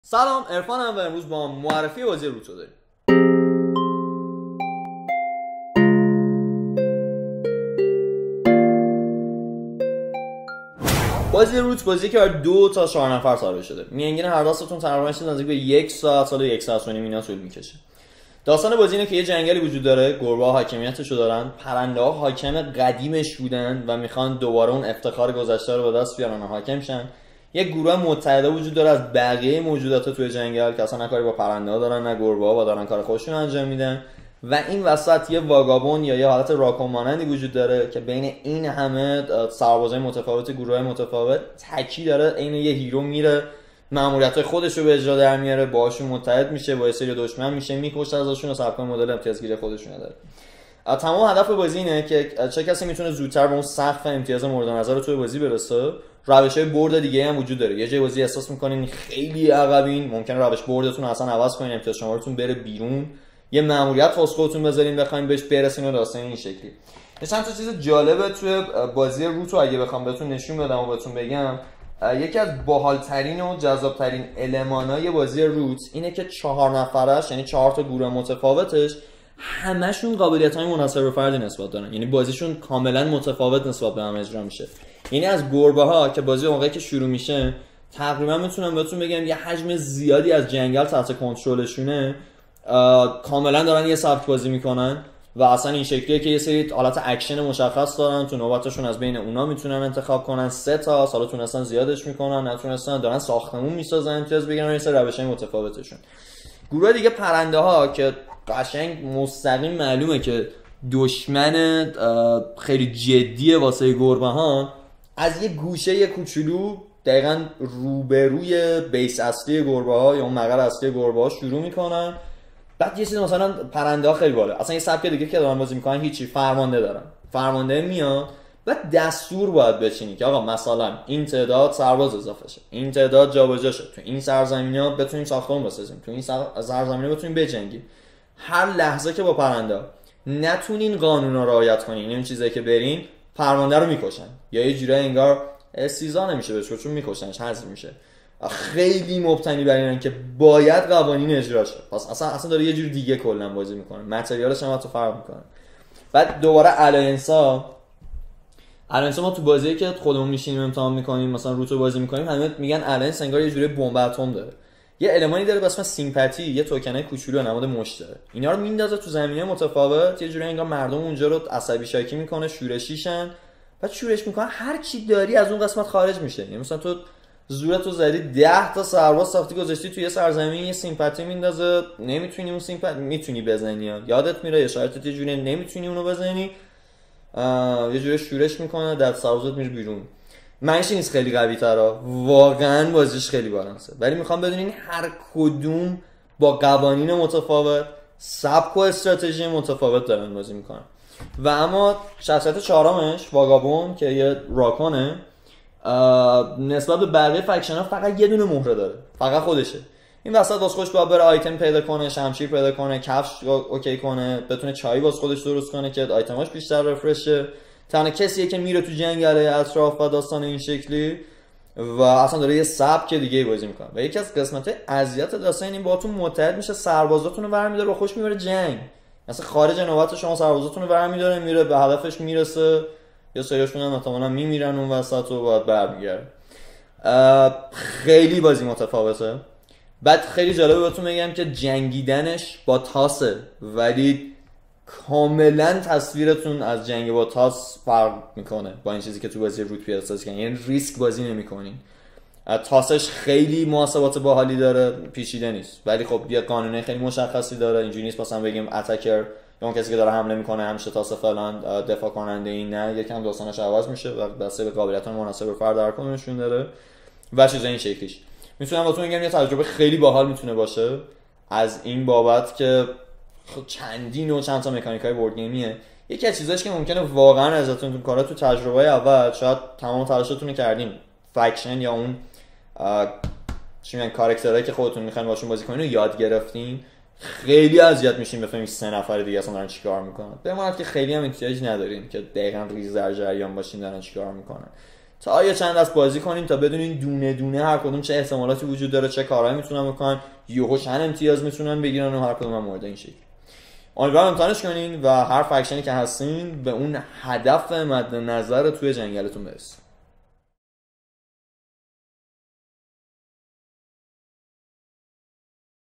سلام، عرفانم و امروز با معرفی بازی روتو داریم. بازی روت بازی که برای 2 تا 4 نفر طراحی شده. میانگین هر داستون تقریبا نزدیک به 1 ساعت تا 1 ساعت و نیم اینا طول میکشه. داستان بازی اینه که یه جنگلی وجود داره، گربه‌ها حاکمیتشو دارن، پرنده‌ها حاکم قدیمش بودن و میخوان دوباره اون افتخار گذشته رو به دست بیارن و حاکم شن. یک گروه متحده وجود داره از بقیه موجودات توی جنگل که اصلا کاری با پرنده‌ها دارن نه گربه‌ها و دارن کار خودشون انجام میدن. و این وسط یه واگابون یا یه حالت راکون مانندی وجود داره که بین این همه سربازای متفاوت، گروهای متفاوت تکی داره عین یه هیرو میره ماموریت خودش رو به اجرا در میاره، باهاشون متحد میشه، با یه سری دشمن میشه، میکشه ازشون و سرکار مدل امتیازگیری خودشون داره. تمام هدف بازی اینه که چه کسی میتونه زودتر به اون سقف امتیاز مورد نظر رو توی بازی برسه. روش‌های برد دیگه هم وجود داره. یه جای بازی احساس می‌کنین خیلی عقبین، ممکنه روش بردتون اصلا عوض کنین، امتیاز شمارتون بره بیرون، یه ماموریت واسه خودتون بذارین بخواید بهش برسین و داستان این شکلی. چند تا چیز جالبه توی بازی روتو اگه بخوام بهتون نشون بدم و بهتون بگم، یکی از باحال‌ترین و جذاب‌ترین المان‌های بازی روت اینه که 4 نفرش، یعنی 4 تا گروه متفاوتش، همشون قابلیت‌های منحصر به فردی نسبت دارن. یعنی بازیشون کاملا متفاوت نسبت به هم اجرا میشه. یعنی از گربه‌ها که بازی موقعی که شروع میشه تقریبا میتونم بهتون بگم یه حجم زیادی از جنگل تحت کنترلشونه، کاملا دارن یه سبک بازی میکنن و اصلا این شکلیه که یه سری حالت اکشن مشخص دارن، تو نوبتشون از بین اونا میتونن انتخاب کنن. 3 تا سالا تونستن زیادش میکنن، نتونستن دارن ساختمون میسازن امتیاز بگیرن، یه سری روشای متفاوتشون. گروه دیگه پرنده ها که قشنگ مستقیم معلومه که دشمن خیلی جدیه واسه گربه ها، از یه گوشه کوچولو دقیقاً روبروی بیس اصلی گربه ها یا اون مقر اصلی گربه ها شروع میکنن. بعد یه چیز مثلا پرنده ها خیلی بالا، اصلا یه سبک دیگه که دارن بازی میکنن هیچی، فرمانده دارن، فرمانده میاد بعد دستور باید بچینی که آقا مثلا این تعداد سرباز اضافه شه، این تعداد جابجا شه، تو این سرزمین‌ها بتونیم ساختمون بسازیم، تو این سرزمین‌ها بتونیم بجنگیم. هر لحظه که با پرنده نتونین قانونا رعایت کنین، این چیزایی که برین فرمانده رو میکشن یا یه جوری انگار استیزا نمیشه بهش چون میکشنش، حذف میشه. خیلی مبتنی بر اینن که باید قوانین اجرا شه. پس اصلا داره یه جور دیگه کلا بازی میکنه، متریالش هم تو فرق میکنه. بعد دوباره الاینسا ما تو بازی که خودمون میشینیم امتحان میکنیم، مثلا روتو بازی میکنیم، همه میگن الاینس انگار یه جوری بمب اتم داره. یه المانی داره به اسم سیمپاتی، یه توکنه کوچولو نماد مشت داره. اینا رو میندازه تو زمینه متفاوت، یه جوری انگار مردم اونجا رو عصبی شاکی میکنه، شورشیشن. بعد شورش میکنه هر چی داری از اون قسمت خارج میشه. یعنی مثلا تو زورتو زدی 10 تا سرباز ساختی گذاشتی توی یه سرزمین، یه سیمپاتی میندازه، نمیتونی اون سیمپاتی میتونی بزنی، یادت میره اشارت یه جوری نمیتونی اونو بزنی، یه جوری شورش میکنه، در سربازت میره بیرون. معنیش نیست خیلی قوی ترا، واقعا بازیش خیلی بالانسه، ولی میخوام بدونین هر کدوم با قوانین متفاوت، سبک و استراتژی متفاوت دارن بازی میکنن. و اما شخصیت چهارمش واگابون که یه راکونه، نسبت به بقیه فکشن ها فقط یه دونه مهره داره، فقط خودشه. این وسط واسه خودش باید بره آیتم پیدا کنه، شمشیر پیدا کنه، کفش اوکی کنه، بتونه چای واسه خودش درست کنه که آیتماش بیشتر رفرش شه. تنها کسیه که میره تو جنگل اطراف و داستان این شکلی و اصلا داره یه سبک دیگه بازی میکنه. و یکی از قسمت‌های اذیت داستان این باهاتون متحد میشه، سربازاتون رو برمی‌داره و خوش میبره جنگ. مثلا خارج نوبت شما سربازاتون رو برمی‌داره، میره به هدفش میرسه، یا سریاشون هم احتمالاً میمیرن اون وسط و باید برمیگرده. خیلی بازی متفاوته. بعد خیلی جالبه بهتون بگم که جنگیدنش با تاسه، ولی کاملا تصویرتون از جنگ با تاس فرق میکنه با این چیزی که تو بازی روت پیاده سازی کنین. یعنی ریسک بازی نمیکنین. تاسش خیلی محاسبات باحالی داره، پیچیده نیست، ولی خب یه قانونه خیلی مشخصی داره. اینجوری نیست مثلا بگیم اتکر یا اون کسی که داره حمله میکنه همیشه تاس فلان دفاع کننده، این نه، یکم داستانش عوض میشه و بسته به قابلیت‌های مناسب به فرد هر کدومشون داره و چیزای این شکلیش. میتونم بهتون بگم یه تجربه خیلی باحال میتونه باشه از این بابت که چندین و چند تا مکانیکای بورد گیمیه. یکی از چیزاش که ممکنه واقعا ازتون تو کارا تو تجربه اول شاید تمام تلاشتون رو کردین، فکشن یا اون چی میگن کاراکترایی که خودتون میخواین باشون بازی کنین رو یاد گرفتین، خیلی اذیت میشین بفهمید 3 نفر دیگه اصلا دارن چیکار میکنن. بماند که خیلی هم احتیاج ندارین که دقیقاً ریز در جریان باشین دارن چیکار میکنن. تا یه چند دست بازی کنین تا بدونین دونه دونه هر کدوم چه احتمالاتی وجود داره، چه کارهایی میتونن بکنن، یهو چند امتیاز میتونن بگیرن و هر کدوم هم مورد این شکل. امیدوارم امتحانش کنین و هر فکشنی که هستین به اون هدف مد نظر توی جنگلتون برسید.